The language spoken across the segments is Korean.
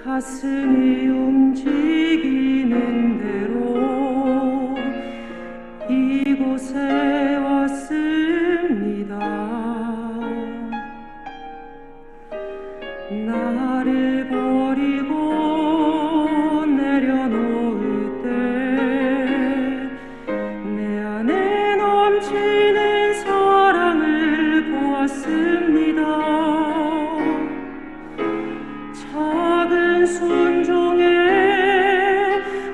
가슴이 움직이는 대로 이곳에 왔습니다. 나를 버리고 내려놓을 때 내 안에 넘치는 사랑을 보았습니다. 작은 순종에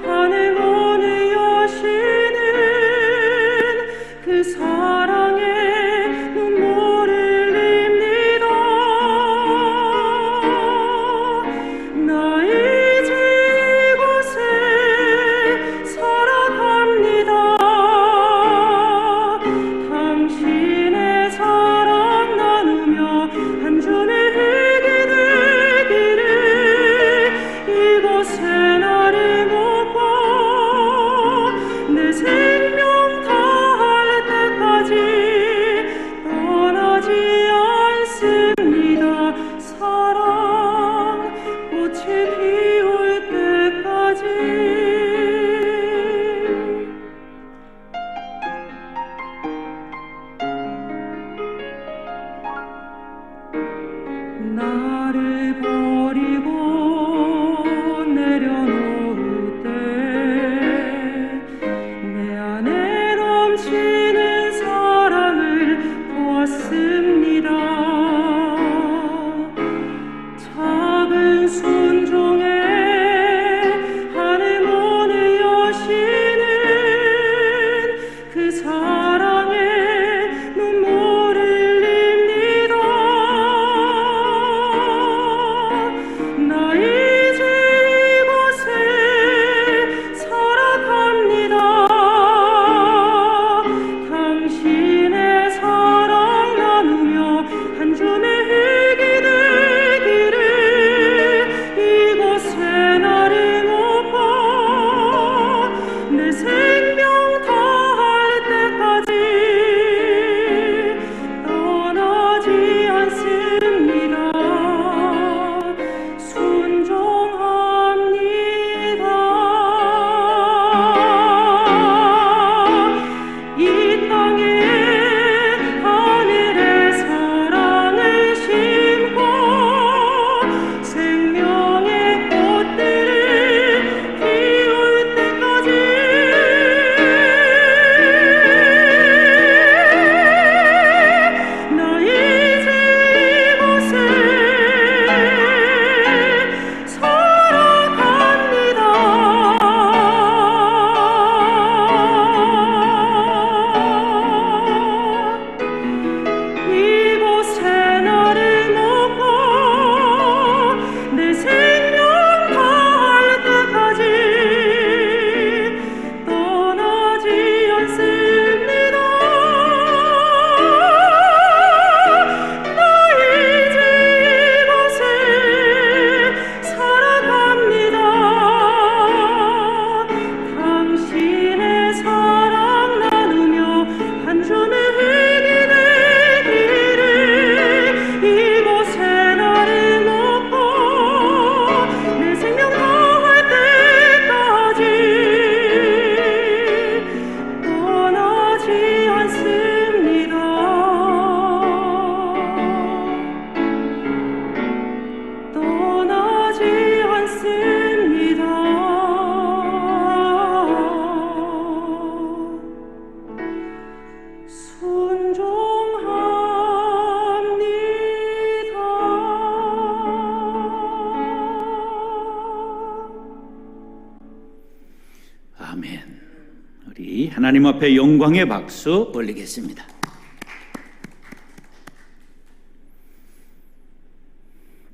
하늘 문을 여시는 그 사랑에 눈물을 흘립니다. 나 이제 이곳에 살아갑니다. 당신의 사랑 나누며 한 줌의 흙이 되기를. 이곳에 나를 묻고 내 생명 다할 때까지 떠나지 않습니다. 사랑 꽃이 피울 때까지. 나를 버리고 내려놓을 때 내 안에 넘치는 사랑을 보았습니다. 작은 순종에 하늘 문을 여시는 그 사랑에 눈물을 흘립니다. 나 이제 이곳에 살아갑니다. 당신의 사랑 나누며 한 줌의 흙이 되기를. 이곳에 나를 묻고 내 생명 다할 때까지 떠나지 않습니다. 순종합니다. 이 땅에 하늘의 사랑을 심고 생명의 꽃들을 피울 때까지 나 이제 이곳에 살아갑니다. 이곳에 나를 묻고 내 생명 다할 때까지 떠나지 않습니다. 나 이제 이곳에 살아갑니다. 당신의 사랑 나누며 한 줌의 흙이 되기를. 이곳에 나를 묻고 내 생명 다할 때까지 떠나지 않습니다. 떠나지 않습니다. 순종합니다. 아멘. 우리 하나님 앞에 영광의 박수 올리겠습니다.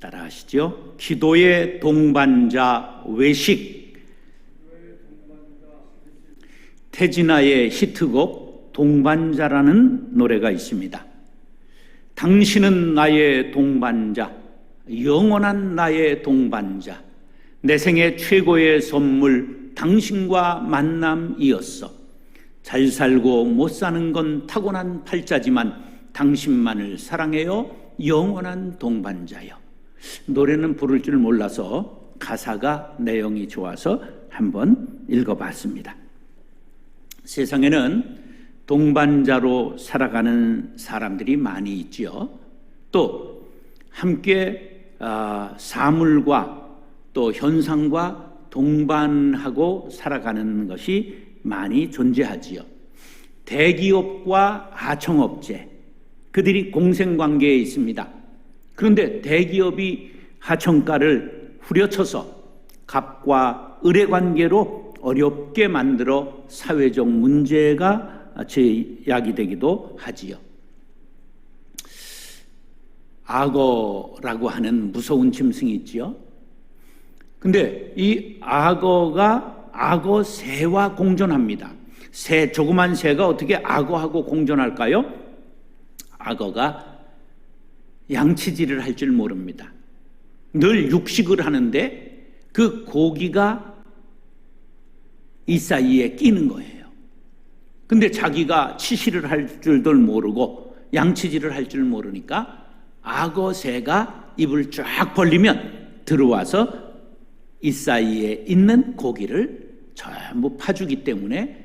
따라하시죠. 기도의 동반자 외식. 태진아의 히트곡 동반자라는 노래가 있습니다. 당신은 나의 동반자, 영원한 나의 동반자, 내 생애 최고의 선물 당신과 만남이었어. 잘 살고 못 사는 건 타고난 팔자지만 당신만을 사랑해요 영원한 동반자여. 노래는 부를 줄 몰라서 가사가 내용이 좋아서 한번 읽어봤습니다. 세상에는 동반자로 살아가는 사람들이 많이 있지요. 또 함께 사물과 또 현상과 동반하고 살아가는 것이 많이 존재하지요. 대기업과 하청업체, 그들이 공생관계에 있습니다. 그런데 대기업이 하청가를 후려쳐서 갑과 을의 관계로 어렵게 만들어 사회적 문제가 제야기되기도 하지요. 악어라고 하는 무서운 짐승이 있지요. 근데 이 악어가 악어새와 공존합니다. 조그만 새가 어떻게 악어하고 공존할까요? 악어가 양치질을 할 줄 모릅니다. 늘 육식을 하는데 그 고기가 이 사이에 끼는 거예요. 근데 자기가 치실을 할 줄도 모르고 양치질을 할 줄 모르니까 악어새가 입을 쫙 벌리면 들어와서 이 사이에 있는 고기를 전부 파주기 때문에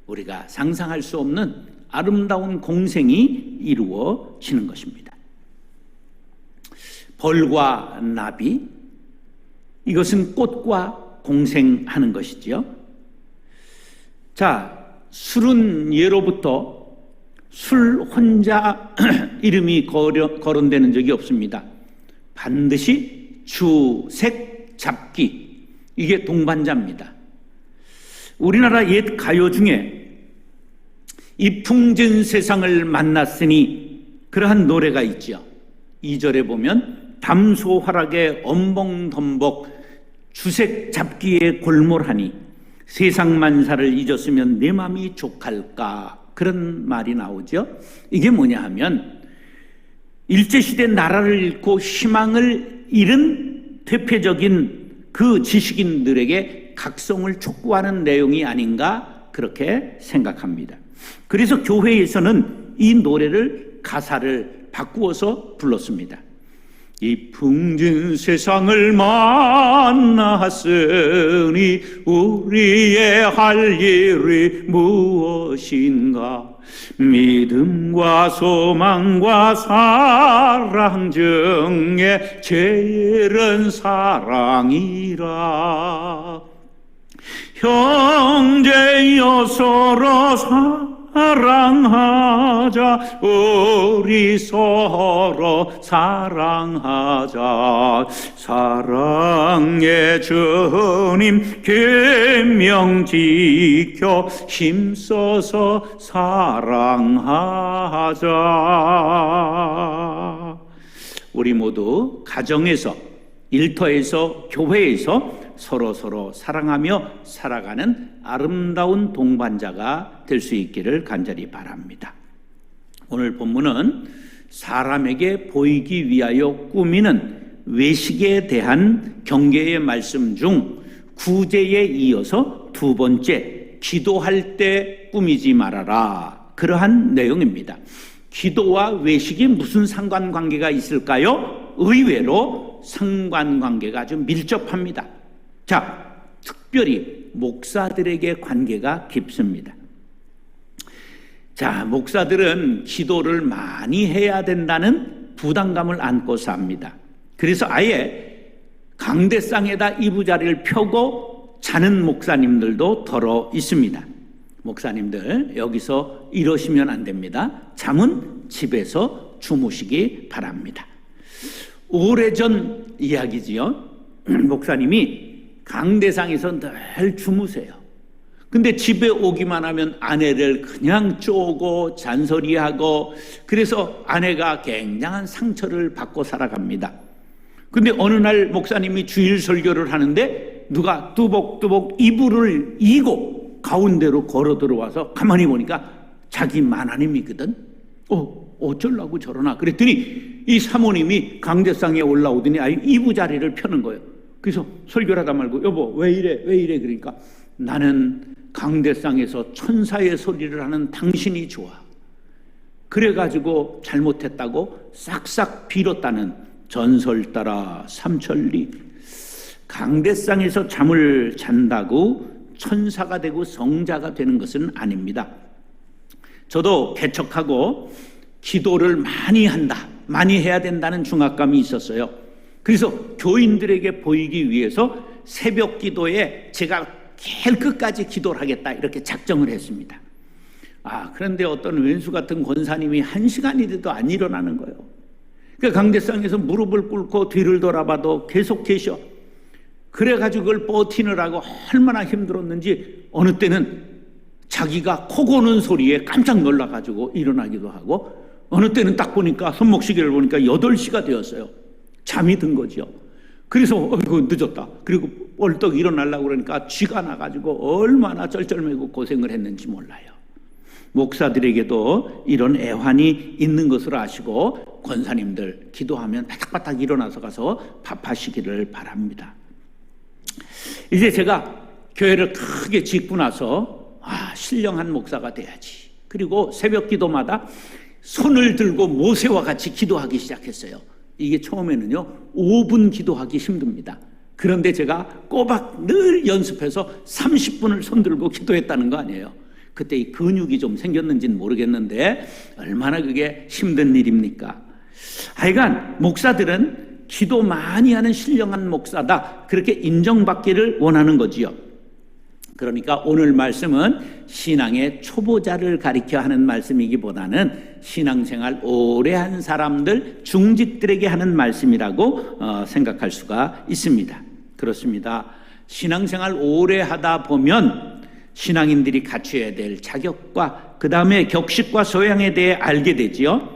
우리가 상상할 수 없는 아름다운 공생이 이루어지는 것입니다. 벌과 나비, 이것은 꽃과 공생하는 것이지요. 자, 술은 예로부터 술 혼자 이름이 거론되는 적이 없습니다. 반드시 주색 잡기, 이게 동반자입니다. 우리나라 옛 가요 중에 이 풍진 세상을 만났으니 그러한 노래가 있죠. 2절에 보면 담소화락에 엄봉덤벅 주색 잡기에 골몰하니 세상 만사를 잊었으면 내 맘이 족할까, 그런 말이 나오죠. 이게 뭐냐 하면 일제시대 나라를 잃고 희망을 잃은 대표적인 그 지식인들에게 각성을 촉구하는 내용이 아닌가 그렇게 생각합니다. 그래서 교회에서는 이 노래를 가사를 바꾸어서 불렀습니다. 이 풍진 세상을 만났으니 우리의 할 일이 무엇인가? 믿음과 소망과 사랑 중에 제일은 사랑이라. 형제여 서로 사랑하자, 우리 서로 사랑하자. 사랑의 주님 계명 지켜 힘써서 사랑하자. 우리 모두 가정에서, 일터에서, 교회에서 서로 사랑하며 살아가는 아름다운 동반자가 될 수 있기를 간절히 바랍니다. 오늘 본문은 사람에게 보이기 위하여 꾸미는 외식에 대한 경계의 말씀 중 구제에 이어서 두 번째, 기도할 때 꾸미지 말아라, 그러한 내용입니다. 기도와 외식이 무슨 상관관계가 있을까요? 의외로 상관관계가 아주 밀접합니다. 자, 특별히 목사들에게 관계가 깊습니다. 자, 목사들은 기도를 많이 해야 된다는 부담감을 안고 삽니다. 그래서 아예 강대상에다 이부자리를 펴고 자는 목사님들도 더러 있습니다. 목사님들, 여기서 이러시면 안 됩니다. 잠은 집에서 주무시기 바랍니다. 오래전 이야기지요. 목사님이 강대상에서 늘 주무세요. 근데 집에 오기만 하면 아내를 그냥 쪼고 잔소리하고, 그래서 아내가 굉장한 상처를 받고 살아갑니다. 근데 어느 날 목사님이 주일 설교를 하는데 누가 뚜벅뚜벅 이불을 이고 가운데로 걸어 들어와서 가만히 보니까 자기 마나님이거든. 어쩌려고 저러나 그랬더니 이 사모님이 강대상에 올라오더니 이부자리를 펴는 거예요. 그래서 설교를 하다 말고, 여보 왜 이래 그러니까, 나는 강대상에서 천사의 소리를 하는 당신이 좋아. 그래가지고 잘못했다고 싹싹 빌었다는 전설 따라 삼천리. 강대상에서 잠을 잔다고 천사가 되고 성자가 되는 것은 아닙니다. 저도 개척하고 기도를 많이 한다, 많이 해야 된다는 중압감이 있었어요. 그래서 교인들에게 보이기 위해서 새벽 기도에 제가 제일 끝까지 기도를 하겠다 이렇게 작정을 했습니다. 그런데 어떤 왼수 같은 권사님이 1시간이 돼도 안 일어나는 거예요. 그러니까 강대상에서 무릎을 꿇고 뒤를 돌아봐도 계속 계셔. 그래가지고 그걸 버티느라고 얼마나 힘들었는지 어느 때는 자기가 코 고는 소리에 깜짝 놀라가지고 일어나기도 하고, 어느 때는 딱 보니까 손목시계를 보니까 8시가 되었어요. 잠이 든 거죠. 그래서 늦었다. 그리고 벌떡 일어나려고 그러니까 쥐가 나가지고 얼마나 쩔쩔매고 고생을 했는지 몰라요. 목사들에게도 이런 애환이 있는 것을 아시고 권사님들 기도하면 바닥바닥 일어나서 가서 밥하시기를 바랍니다. 이제 제가 교회를 크게 짓고 나서 신령한 목사가 돼야지. 그리고 새벽 기도마다 손을 들고 모세와 같이 기도하기 시작했어요. 이게 처음에는요 5분 기도하기 힘듭니다. 그런데 제가 꼬박 늘 연습해서 30분을 손 들고 기도했다는 거 아니에요. 그때 이 근육이 좀 생겼는지는 모르겠는데 얼마나 그게 힘든 일입니까? 하여간 목사들은 기도 많이 하는 신령한 목사다, 그렇게 인정받기를 원하는 거지요. 그러니까 오늘 말씀은 신앙의 초보자를 가리켜 하는 말씀이기보다는 신앙생활 오래 한 사람들, 중직들에게 하는 말씀이라고 생각할 수가 있습니다. 그렇습니다. 신앙생활 오래 하다 보면 신앙인들이 갖춰야 될 자격과 그 다음에 격식과 소양에 대해 알게 되지요.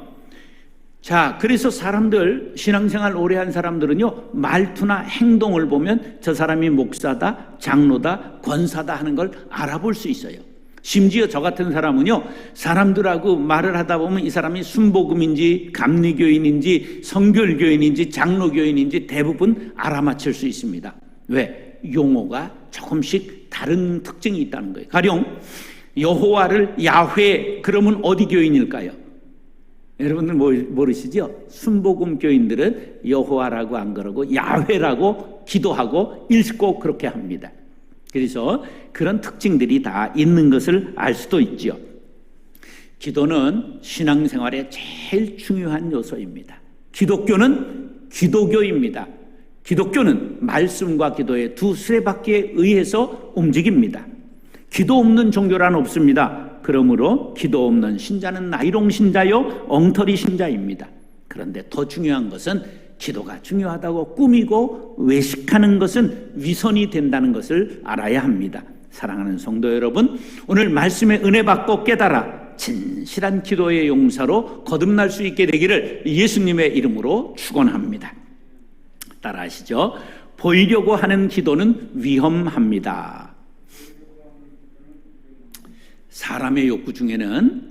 자, 그래서 사람들, 신앙생활 오래 한 사람들은요 말투나 행동을 보면 저 사람이 목사다, 장로다, 권사다 하는 걸 알아볼 수 있어요. 심지어 저 같은 사람은요 사람들하고 말을 하다 보면 이 사람이 순복음인지 감리교인인지 성결교인인지 장로교인인지 대부분 알아맞힐 수 있습니다. 왜? 용어가 조금씩 다른 특징이 있다는 거예요. 가령 여호와를 야훼 그러면 어디 교인일까요? 여러분들 모르시죠? 순복음 교인들은 여호와라고 안 그러고 야훼라고 기도하고 읽고 그렇게 합니다. 그래서 그런 특징들이 다 있는 것을 알 수도 있죠. 기도는 신앙생활의 제일 중요한 요소입니다. 기독교는 기도교입니다. 기독교는 말씀과 기도의 두 수레바퀴에 의해서 움직입니다. 기도 없는 종교란 없습니다. 그러므로 기도 없는 신자는 나이롱 신자요 엉터리 신자입니다. 그런데 더 중요한 것은 기도가 중요하다고 꾸미고 외식하는 것은 위선이 된다는 것을 알아야 합니다. 사랑하는 성도 여러분, 오늘 말씀의 은혜 받고 깨달아 진실한 기도의 용사로 거듭날 수 있게 되기를 예수님의 이름으로 축원합니다. 따라하시죠. 보이려고 하는 기도는 위험합니다. 사람의 욕구 중에는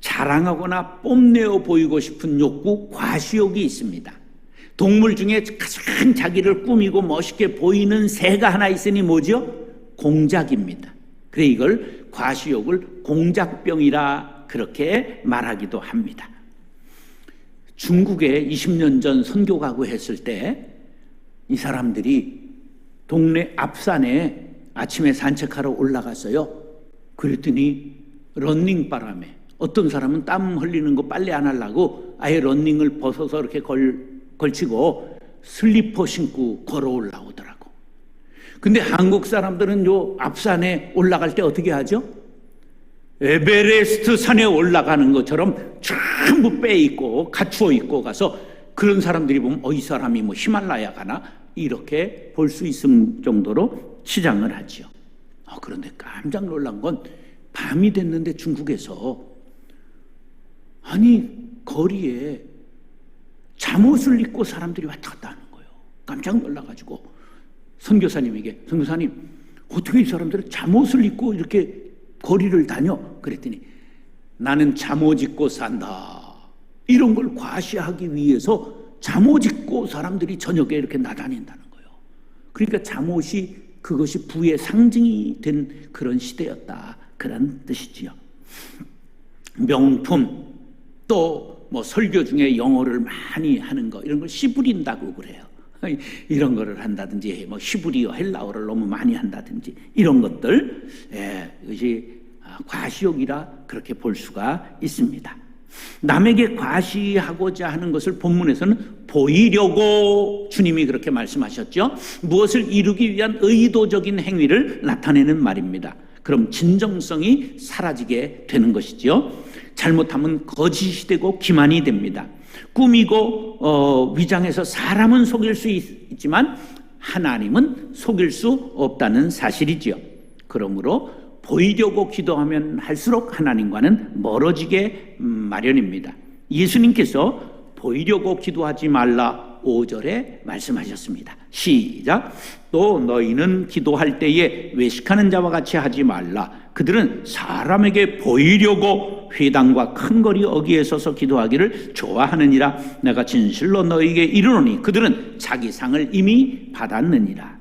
자랑하거나 뽐내어 보이고 싶은 욕구, 과시욕이 있습니다. 동물 중에 가장 자기를 꾸미고 멋있게 보이는 새가 하나 있으니 뭐죠? 공작입니다. 그래 이걸 과시욕을 공작병이라 그렇게 말하기도 합니다. 중국에 20년 전 선교 가고 했을 때 이 사람들이 동네 앞산에 아침에 산책하러 올라갔어요. 그랬더니 러닝 바람에 어떤 사람은 땀 흘리는 거 빨래 안 하려고 아예 러닝을 벗어서 이렇게 걸치고 슬리퍼 신고 걸어 올라오더라고. 근데 한국 사람들은 요 앞산에 올라갈 때 어떻게 하죠? 에베레스트 산에 올라가는 것처럼 전부 빼입고 갖추어 입고 가서 그런 사람들이 보면 이 사람이 뭐 히말라야 가나 이렇게 볼 수 있을 정도로 치장을 하죠. 그런데 깜짝 놀란 건 밤이 됐는데 중국에서 거리에 잠옷을 입고 사람들이 왔다 갔다 하는 거예요. 깜짝 놀라가지고 선교사님에게, 선교사님 어떻게 이 사람들은 잠옷을 입고 이렇게 거리를 다녀? 그랬더니 나는 잠옷 입고 산다, 이런 걸 과시하기 위해서 잠옷 입고 사람들이 저녁에 이렇게 나다닌다는 거예요. 그러니까 잠옷이 그것이 부의 상징이 된 그런 시대였다, 그런 뜻이지요. 명품, 또 뭐 설교 중에 영어를 많이 하는 거, 이런 걸 씨 부린다고 그래요. 이런 거를 한다든지 뭐 히브리어 헬라어를 너무 많이 한다든지 이런 것들, 이것이 과시욕이라 그렇게 볼 수가 있습니다. 남에게 과시하고자 하는 것을 본문에서는 보이려고 주님이 그렇게 말씀하셨죠. 무엇을 이루기 위한 의도적인 행위를 나타내는 말입니다. 그럼 진정성이 사라지게 되는 것이죠. 잘못하면 거짓이 되고 기만이 됩니다. 꾸미고 위장해서 사람은 속일 수 있지만 하나님은 속일 수 없다는 사실이지요. 그러므로 보이려고 기도하면 할수록 하나님과는 멀어지게 마련입니다. 예수님께서 보이려고 기도하지 말라 5절에 말씀하셨습니다. 시작. 또 너희는 기도할 때에 외식하는 자와 같이 하지 말라. 그들은 사람에게 보이려고 회당과 큰 거리 어귀에 서서 기도하기를 좋아하느니라. 내가 진실로 너희에게 이르노니 그들은 자기 상을 이미 받았느니라.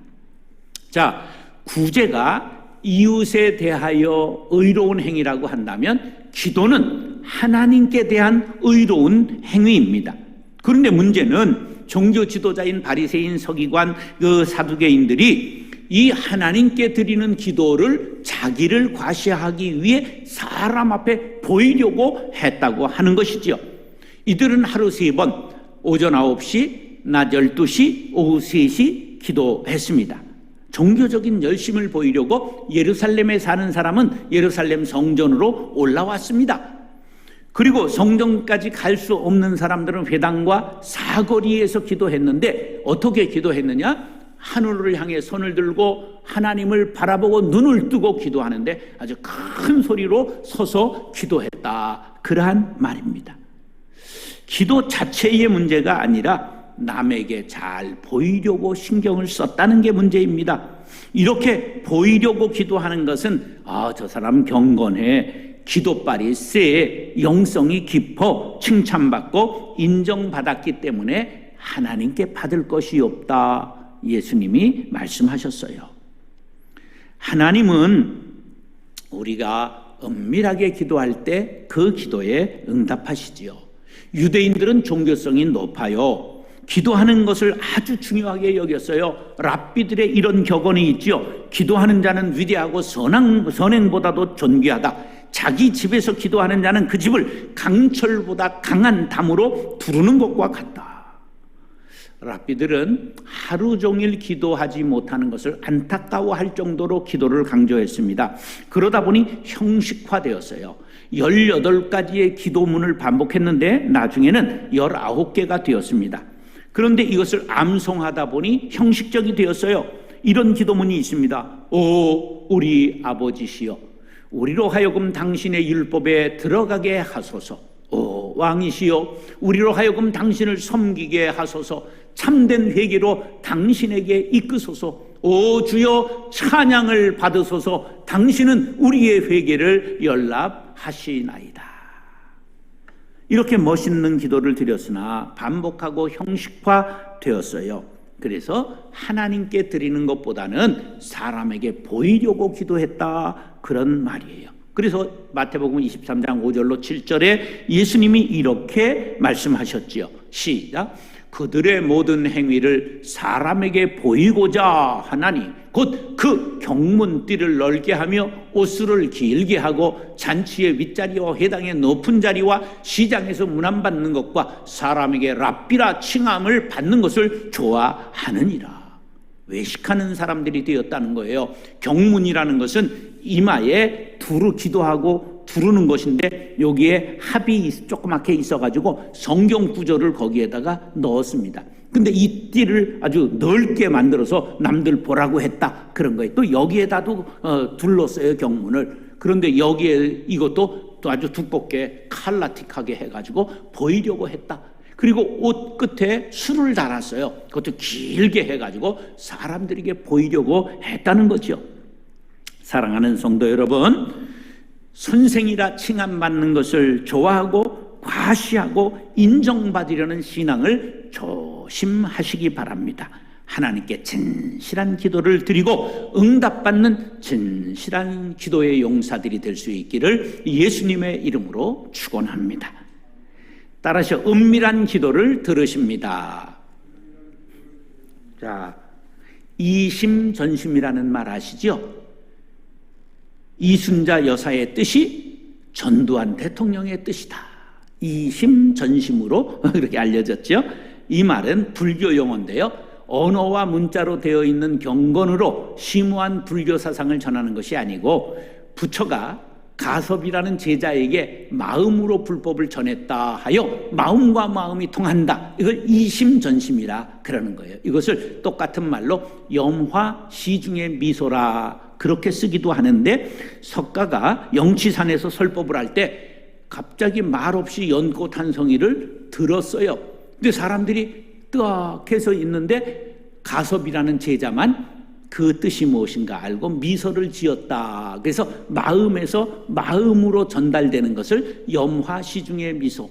자, 구제가 이웃에 대하여 의로운 행위라고 한다면 기도는 하나님께 대한 의로운 행위입니다. 그런데 문제는 종교 지도자인 바리새인, 서기관, 그 사두개인들이 이 하나님께 드리는 기도를 자기를 과시하기 위해 사람 앞에 보이려고 했다고 하는 것이죠. 이들은 하루 3번, 오전 9시, 낮 12시, 오후 3시 기도했습니다. 종교적인 열심을 보이려고 예루살렘에 사는 사람은 예루살렘 성전으로 올라왔습니다. 그리고 성전까지 갈 수 없는 사람들은 회당과 사거리에서 기도했는데 어떻게 기도했느냐? 하늘을 향해 손을 들고 하나님을 바라보고 눈을 뜨고 기도하는데 아주 큰 소리로 서서 기도했다. 그러한 말입니다. 기도 자체의 문제가 아니라 남에게 잘 보이려고 신경을 썼다는 게 문제입니다. 이렇게 보이려고 기도하는 것은 저 사람 경건해, 기도빨이 세, 영성이 깊어, 칭찬받고 인정받았기 때문에 하나님께 받을 것이 없다. 예수님이 말씀하셨어요. 하나님은 우리가 은밀하게 기도할 때 그 기도에 응답하시지요. 유대인들은 종교성이 높아요. 기도하는 것을 아주 중요하게 여겼어요. 랍비들의 이런 격언이 있죠. 기도하는 자는 위대하고 선행보다도 존귀하다. 자기 집에서 기도하는 자는 그 집을 강철보다 강한 담으로 부르는 것과 같다. 랍비들은 하루 종일 기도하지 못하는 것을 안타까워할 정도로 기도를 강조했습니다. 그러다 보니 형식화되었어요. 18가지의 기도문을 반복했는데 나중에는 19개가 되었습니다. 그런데 이것을 암송하다 보니 형식적이 되었어요. 이런 기도문이 있습니다. 오 우리 아버지시여, 우리로 하여금 당신의 율법에 들어가게 하소서. 오 왕이시여, 우리로 하여금 당신을 섬기게 하소서. 참된 회개로 당신에게 이끄소서. 오 주여, 찬양을 받으소서. 당신은 우리의 회개를 연락하시나이다. 이렇게 멋있는 기도를 드렸으나 반복하고 형식화되었어요. 그래서 하나님께 드리는 것보다는 사람에게 보이려고 기도했다, 그런 말이에요. 그래서 마태복음 23장 5절로 7절에 예수님이 이렇게 말씀하셨지요. 시작. 그들의 모든 행위를 사람에게 보이고자 하나니 곧 그 경문띠를 넓게 하며 옷수를 길게 하고 잔치의 윗자리와 회당의 높은 자리와 시장에서 문안받는 것과 사람에게 랍비라 칭함을 받는 것을 좋아하느니라. 외식하는 사람들이 되었다는 거예요. 경문이라는 것은 이마에 두루 기도하고 두르는 것인데 여기에 합이 조그맣게 있어가지고 성경 구절을 거기에다가 넣었습니다. 근데 이 띠를 아주 넓게 만들어서 남들 보라고 했다, 그런 거예요. 또 여기에다도 둘렀어요, 경문을. 그런데 여기에 이것도 또 아주 두껍게 칼라틱하게 해가지고 보이려고 했다. 그리고 옷 끝에 술을 달았어요. 그것도 길게 해가지고 사람들에게 보이려고 했다는 거죠. 사랑하는 성도 여러분, 선생이라 칭함받는 것을 좋아하고 과시하고 인정받으려는 신앙을 조심하시기 바랍니다. 하나님께 진실한 기도를 드리고 응답받는 진실한 기도의 용사들이 될 수 있기를 예수님의 이름으로 축원합니다. 따라서 은밀한 기도를 들으십니다. 자, 이심전심이라는 말 아시죠? 이순자 여사의 뜻이 전두환 대통령의 뜻이다. 이심전심으로 그렇게 알려졌죠. 이 말은 불교 용어인데요, 언어와 문자로 되어 있는 경건으로 심오한 불교 사상을 전하는 것이 아니고, 부처가 가섭이라는 제자에게 마음으로 불법을 전했다 하여 마음과 마음이 통한다, 이걸 이심전심이라 그러는 거예요. 이것을 똑같은 말로 염화 시중의 미소라 그렇게 쓰기도 하는데, 석가가 영치산에서 설법을 할 때 갑자기 말없이 연꽃 한 성이를 들었어요. 근데 사람들이 뜨악해서 있는데 가섭이라는 제자만 그 뜻이 무엇인가 알고 미소를 지었다. 그래서 마음에서 마음으로 전달되는 것을 염화시중의 미소.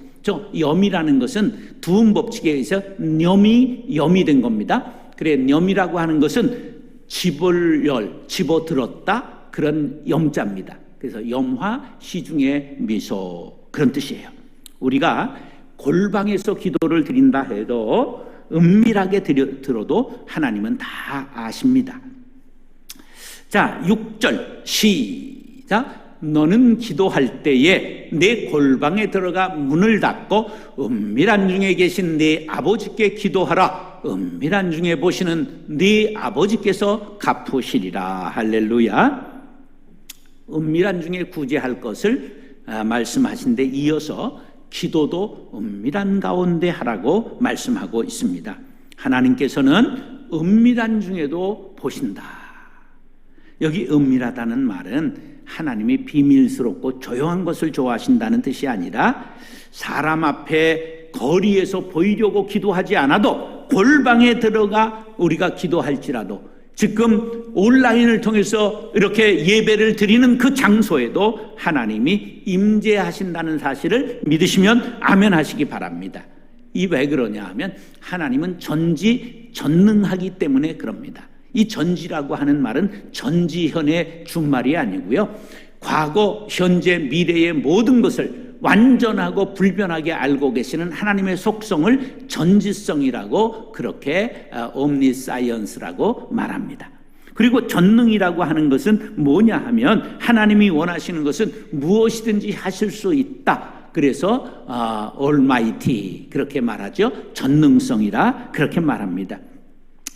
염이라는 것은 두음 법칙에 의해서 염이 된 겁니다. 그래, 염이라고 하는 것은 집어들었다, 그런 염자입니다. 그래서 염화시중의 미소, 그런 뜻이에요. 우리가 골방에서 기도를 드린다 해도 은밀하게 들어도 하나님은 다 아십니다. 자, 6절 시작. 너는 기도할 때에 내 골방에 들어가 문을 닫고 은밀한 중에 계신 네 아버지께 기도하라. 은밀한 중에 보시는 네 아버지께서 갚으시리라. 할렐루야. 은밀한 중에 구제할 것을 말씀하신 데 이어서 기도도 은밀한 가운데 하라고 말씀하고 있습니다. 하나님께서는 은밀한 중에도 보신다. 여기 은밀하다는 말은 하나님이 비밀스럽고 조용한 것을 좋아하신다는 뜻이 아니라, 사람 앞에 거리에서 보이려고 기도하지 않아도 골방에 들어가 우리가 기도할지라도, 지금 온라인을 통해서 이렇게 예배를 드리는 그 장소에도 하나님이 임재하신다는 사실을 믿으시면 아멘 하시기 바랍니다. 이 왜 그러냐 하면 하나님은 전지전능하기 때문에 그럽니다. 이 전지라고 하는 말은 전지현의 준말이 아니고요, 과거, 현재, 미래의 모든 것을 완전하고 불변하게 알고 계시는 하나님의 속성을 전지성이라고, 그렇게 옴니사이언스라고 말합니다. 그리고 전능이라고 하는 것은 뭐냐 하면 하나님이 원하시는 것은 무엇이든지 하실 수 있다. 그래서 Almighty 그렇게 말하죠. 전능성이라 그렇게 말합니다.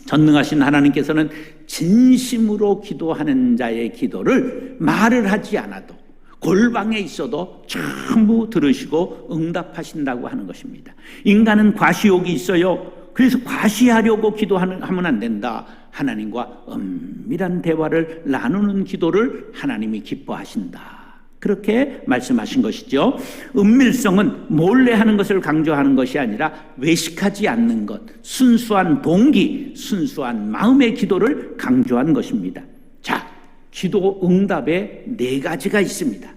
전능하신 하나님께서는 진심으로 기도하는 자의 기도를 말을 하지 않아도 골방에 있어도 전부 들으시고 응답하신다고 하는 것입니다. 인간은 과시욕이 있어요. 그래서 과시하려고 기도하면 안 된다. 하나님과 은밀한 대화를 나누는 기도를 하나님이 기뻐하신다. 그렇게 말씀하신 것이죠. 은밀성은 몰래 하는 것을 강조하는 것이 아니라 외식하지 않는 것, 순수한 동기, 순수한 마음의 기도를 강조한 것입니다. 자, 기도 응답에 4가지가 있습니다.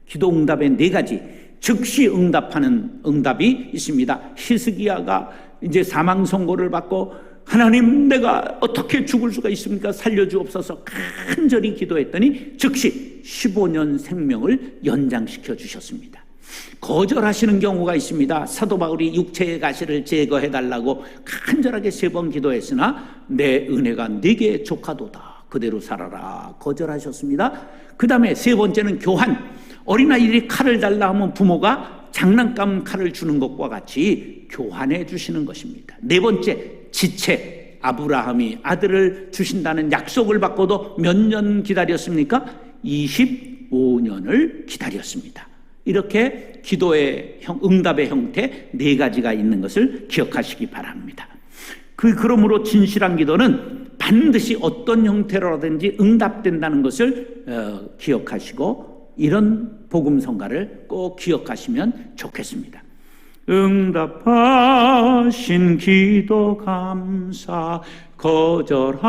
기도 응답에 4가지, 즉시 응답하는 응답이 있습니다. 히스기야가 이제 사망 선고를 받고, 하나님, 내가 어떻게 죽을 수가 있습니까? 살려주옵소서 간절히 기도했더니 즉시 15년 생명을 연장시켜 주셨습니다. 거절하시는 경우가 있습니다. 사도 바울이 육체의 가시를 제거해달라고 간절하게 3번 기도했으나 내 은혜가 네게 족하도다, 그대로 살아라, 거절하셨습니다. 그 다음에 3번째는 교환. 어린아이들이 칼을 달라 하면 부모가 장난감 칼을 주는 것과 같이 교환해 주시는 것입니다. 4번째, 지체. 아브라함이 아들을 주신다는 약속을 받고도 몇 년 기다렸습니까? 25년을 기다렸습니다. 이렇게 기도의 응답의 형태 4가지가 있는 것을 기억하시기 바랍니다. 그러므로 진실한 기도는 반드시 어떤 형태로라든지 응답된다는 것을 기억하시고, 이런 복음성가를 꼭 기억하시면 좋겠습니다. 응답하신 기도 감사, 거절하신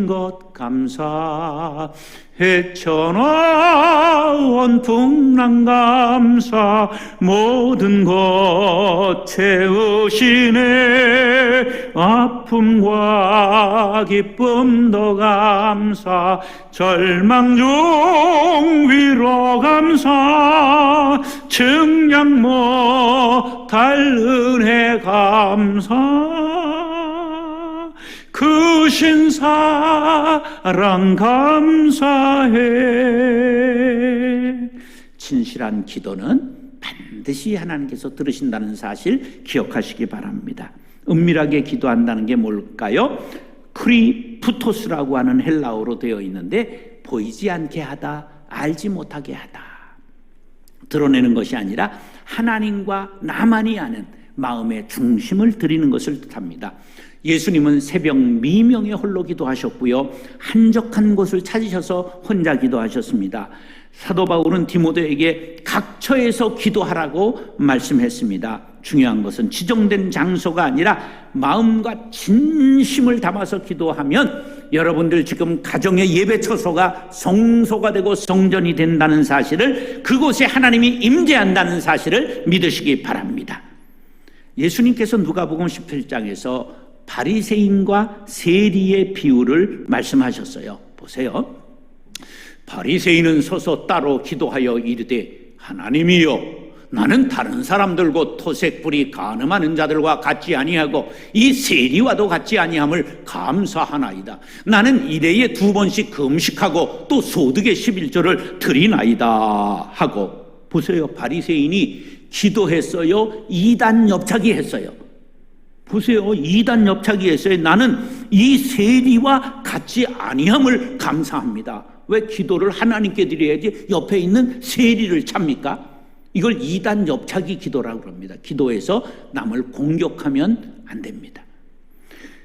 것 감사, 헤쳐나온 풍랑 감사, 모든 것 채우시네. 아픔과 기쁨도 감사, 절망 중 위로 감사, 증량 못할 은혜 감사. 크신 사랑 감사해. 진실한 기도는 반드시 하나님께서 들으신다는 사실 기억하시기 바랍니다. 은밀하게 기도한다는 게 뭘까요? 크리푸토스라고 하는 헬라어로 되어 있는데 보이지 않게 하다, 알지 못하게 하다. 드러내는 것이 아니라 하나님과 나만이 아는 마음의 중심을 드리는 것을 뜻합니다. 예수님은 새벽 미명에 홀로 기도하셨고요, 한적한 곳을 찾으셔서 혼자 기도하셨습니다. 사도 바울은 디모데에게 각처에서 기도하라고 말씀했습니다. 중요한 것은 지정된 장소가 아니라 마음과 진심을 담아서 기도하면 여러분들 지금 가정의 예배 처소가 성소가 되고 성전이 된다는 사실을, 그곳에 하나님이 임재한다는 사실을 믿으시기 바랍니다. 예수님께서 누가복음 17장에서 바리새인과 세리의 비유를 말씀하셨어요. 보세요. 바리새인은 서서 따로 기도하여 이르되 하나님이여, 나는 다른 사람들과 토색불이 간음하는 자들과 같지 아니하고 이 세리와도 같지 아니함을 감사하나이다. 나는 일해에 2번씩 금식하고 또 소득의 11조를 드리나이다 하고. 보세요. 바리새인이 기도했어요? 이단 엽차기 했어요? 보세요. 이단 엽차기 했어요. 나는 이 세리와 같지 아니함을 감사합니다. 왜 기도를 하나님께 드려야지 옆에 있는 세리를 찾습니까? 이걸 이단 엽차기 기도라고 합니다. 기도해서 남을 공격하면 안 됩니다.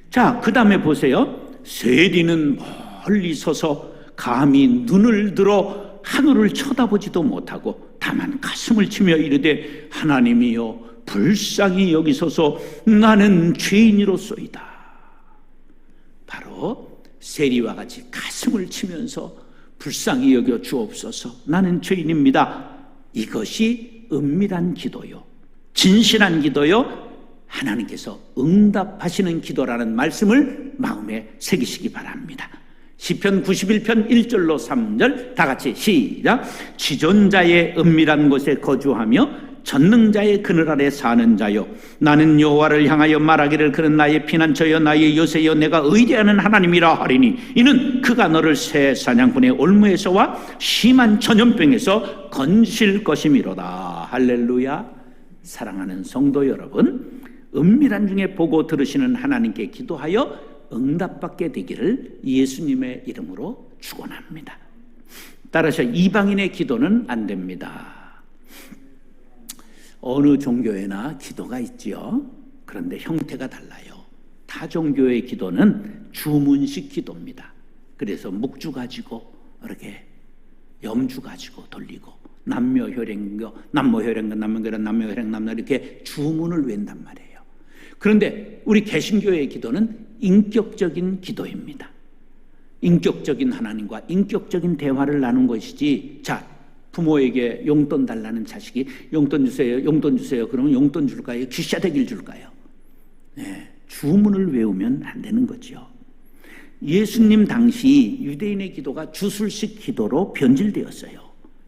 자, 그 다음에 보세요. 세리는 멀리 서서 감히 눈을 들어 하늘을 쳐다보지도 못하고 다만 가슴을 치며 이르되 하나님이여, 불쌍히 여기소서, 나는 죄인이로소이다. 바로 세리와 같이 가슴을 치면서 불쌍히 여겨 주옵소서, 나는 죄인입니다. 이것이 은밀한 기도요, 진실한 기도요, 하나님께서 응답하시는 기도라는 말씀을 마음에 새기시기 바랍니다. 시편 91편 1절로 3절 다 같이 시작. 지존자의 은밀한 곳에 거주하며 전능자의 그늘 아래 사는 자요, 나는 여호와를 향하여 말하기를 그는 나의 피난처여 나의 요새여 내가 의지하는 하나님이라 하리니 이는 그가 너를 새 사냥꾼의 올무에서와 심한 전염병에서 건질 것이미로다. 할렐루야. 사랑하는 성도 여러분, 은밀한 중에 보고 들으시는 하나님께 기도하여 응답받게 되기를 예수님의 이름으로 축원합니다. 따라서 이방인의 기도는 안 됩니다. 어느 종교에나 기도가 있지요. 그런데 형태가 달라요. 타 종교의 기도는 주문식 기도입니다. 그래서 묵주 가지고 이렇게 염주 가지고 돌리고 남묘혈행교, 남묘혈행 이렇게 주문을 외운단 말이에요. 그런데 우리 개신교의 기도는 인격적인 기도입니다. 인격적인 하나님과 인격적인 대화를 나눈 것이지. 자, 부모에게 용돈 달라는 자식이 용돈 주세요, 용돈 주세요. 그러면 용돈 줄까요? 귀샤대기를 줄까요? 네, 주문을 외우면 안 되는 거죠. 예수님 당시 유대인의 기도가 주술식 기도로 변질되었어요.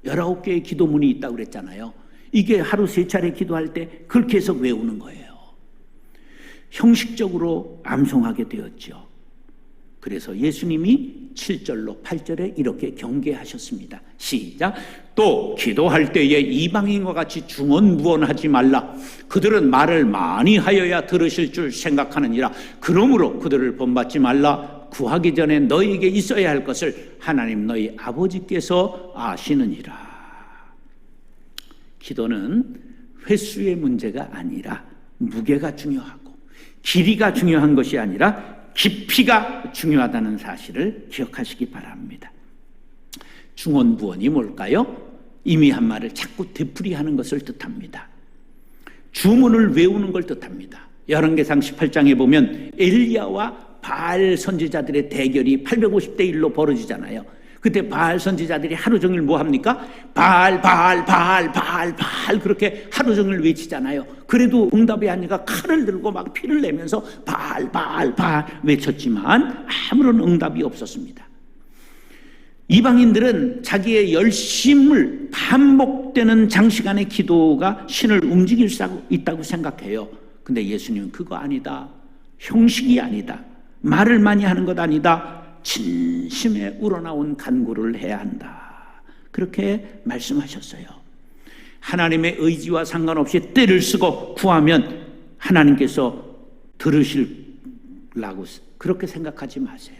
19개의 기도문이 있다고 그랬잖아요. 이게 하루 3차례 기도할 때 그렇게 해서 외우는 거예요. 형식적으로 암송하게 되었죠. 그래서 예수님이 7절로 8절에 이렇게 경계하셨습니다. 시작. 또 기도할 때에 이방인과 같이 중언부언하지 말라. 그들은 말을 많이 하여야 들으실 줄 생각하느니라. 그러므로 그들을 본받지 말라. 구하기 전에 너희에게 있어야 할 것을 하나님 너희 아버지께서 아시느니라. 기도는 횟수의 문제가 아니라 무게가 중요하고 길이가 중요한 것이 아니라 깊이가 중요하다는 사실을 기억하시기 바랍니다. 중언부언이 뭘까요? 이미 한 말을 자꾸 되풀이하는 것을 뜻합니다. 주문을 외우는 걸 뜻합니다. 열왕기상 18장에 보면 엘리야와 바알 선지자들의 대결이 850대 1로 벌어지잖아요. 그때 바알 선지자들이 하루 종일 뭐 합니까? 바알 그렇게 하루 종일 외치잖아요. 그래도 응답이 아니니까 칼을 들고 막 피를 내면서 바알 외쳤지만 아무런 응답이 없었습니다. 이방인들은 자기의 열심을 반복되는 장시간의 기도가 신을 움직일 수 있다고 생각해요. 근데 예수님은 그거 아니다. 형식이 아니다. 말을 많이 하는 것 아니다. 진심에 우러나온 간구를 해야 한다. 그렇게 말씀하셨어요. 하나님의 의지와 상관없이 때를 쓰고 구하면 하나님께서 들으시려고 그렇게 생각하지 마세요.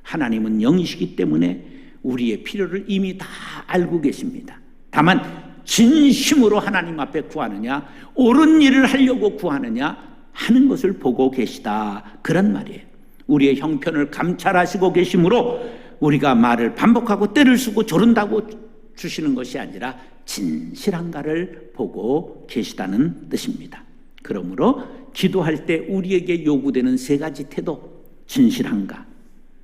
하나님은 영이시기 때문에 우리의 필요를 이미 다 알고 계십니다. 다만 진심으로 하나님 앞에 구하느냐, 옳은 일을 하려고 구하느냐 하는 것을 보고 계시다, 그런 말이에요. 우리의 형편을 감찰하시고 계시므로 우리가 말을 반복하고 때를 쓰고 조른다고 주시는 것이 아니라 진실한가를 보고 계시다는 뜻입니다. 그러므로 기도할 때 우리에게 요구되는 세 가지 태도: 진실한가,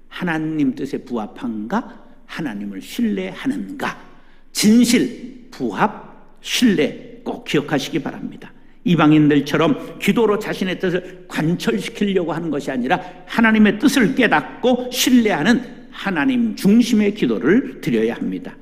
하나님 뜻에 부합한가, 하나님을 신뢰하는가. 진실, 부합, 신뢰 꼭 기억하시기 바랍니다. 이방인들처럼 기도로 자신의 뜻을 관철시키려고 하는 것이 아니라 하나님의 뜻을 깨닫고 신뢰하는 하나님 중심의 기도를 드려야 합니다.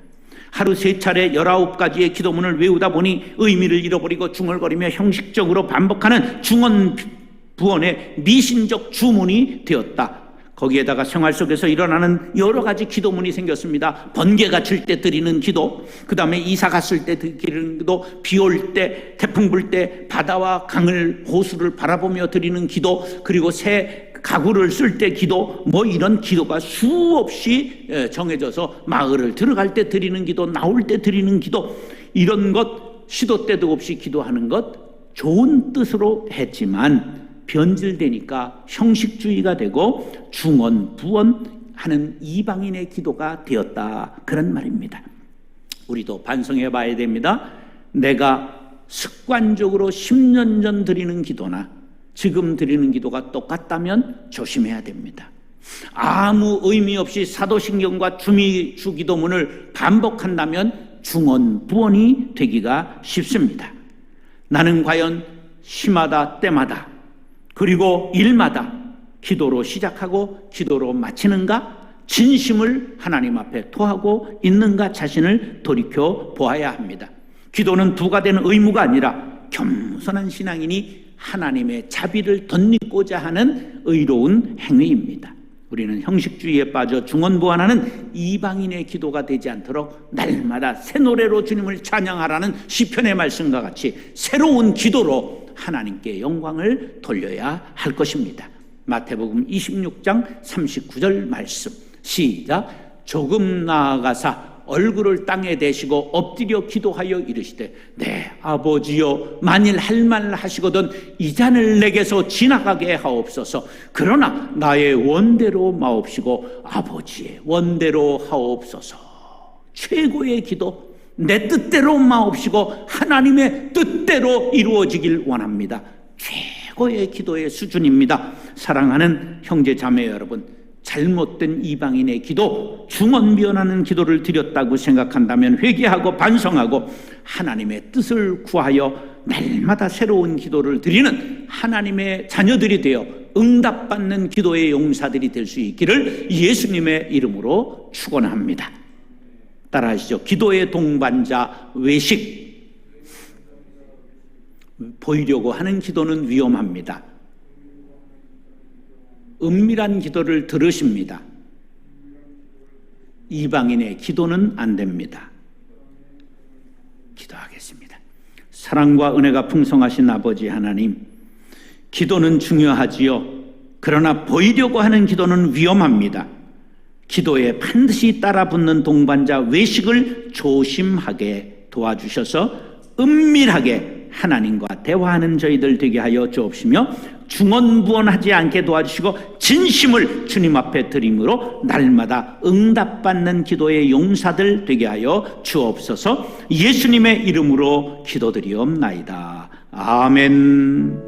하루 3차례 19가지의 기도문을 외우다 보니 의미를 잃어버리고 중얼거리며 형식적으로 반복하는 중언부언의 미신적 주문이 되었다. 거기에다가 생활 속에서 일어나는 여러 가지 기도문이 생겼습니다. 번개가 칠 때 드리는 기도, 그 다음에 이사 갔을 때 드리는 기도, 비 올 때, 태풍 불 때 바다와 강을, 호수를 바라보며 드리는 기도, 그리고 새 가구를 쓸 때 기도, 뭐 이런 기도가 수없이 정해져서 마을을 들어갈 때 드리는 기도, 나올 때 드리는 기도, 이런 것 시도 때도 없이 기도하는 것 좋은 뜻으로 했지만 변질되니까 형식주의가 되고 중언부언하는 이방인의 기도가 되었다, 그런 말입니다. 우리도 반성해 봐야 됩니다. 내가 습관적으로 10년 전 드리는 기도나 지금 드리는 기도가 똑같다면 조심해야 됩니다. 아무 의미 없이 사도신경과 주미주 기도문을 반복한다면 중언부언이 되기가 쉽습니다. 나는 과연 시마다 때마다 그리고 일마다 기도로 시작하고 기도로 마치는가? 진심을 하나님 앞에 토하고 있는가? 자신을 돌이켜 보아야 합니다. 기도는 부가 되는 의무가 아니라 겸손한 신앙인이 하나님의 자비를 덧입고자 하는 의로운 행위입니다. 우리는 형식주의에 빠져 중언부언하는 이방인의 기도가 되지 않도록 날마다 새 노래로 주님을 찬양하라는 시편의 말씀과 같이 새로운 기도로 하나님께 영광을 돌려야 할 것입니다. 마태복음 26장 39절 말씀, 시작. 조금 나아가사 얼굴을 땅에 대시고 엎드려 기도하여 이르시되 네 아버지여, 만일 할 말 하시거든 이 잔을 내게서 지나가게 하옵소서. 그러나 나의 원대로 마옵시고 아버지의 원대로 하옵소서. 최고의 기도, 내 뜻대로 마옵시고 하나님의 뜻대로 이루어지길 원합니다. 최고의 기도의 수준입니다. 사랑하는 형제 자매 여러분, 잘못된 이방인의 기도, 중언비언하는 기도를 드렸다고 생각한다면 회개하고 반성하고 하나님의 뜻을 구하여 날마다 새로운 기도를 드리는 하나님의 자녀들이 되어 응답받는 기도의 용사들이 될 수 있기를 예수님의 이름으로 축원합니다. 따라하시죠. 기도의 동반자 외식. 보이려고 하는 기도는 위험합니다. 은밀한 기도를 들으십니다. 이방인의 기도는 안 됩니다. 기도하겠습니다. 사랑과 은혜가 풍성하신 아버지 하나님, 기도는 중요하지요. 그러나 보이려고 하는 기도는 위험합니다. 기도에 반드시 따라붙는 동반자 외식을 조심하게 도와주셔서 은밀하게 하나님과 대화하는 저희들 되게 하여 주옵시며 중언부언하지 않게 도와주시고 진심을 주님 앞에 드림으로 날마다 응답받는 기도의 용사들 되게 하여 주옵소서. 예수님의 이름으로 기도드리옵나이다. 아멘.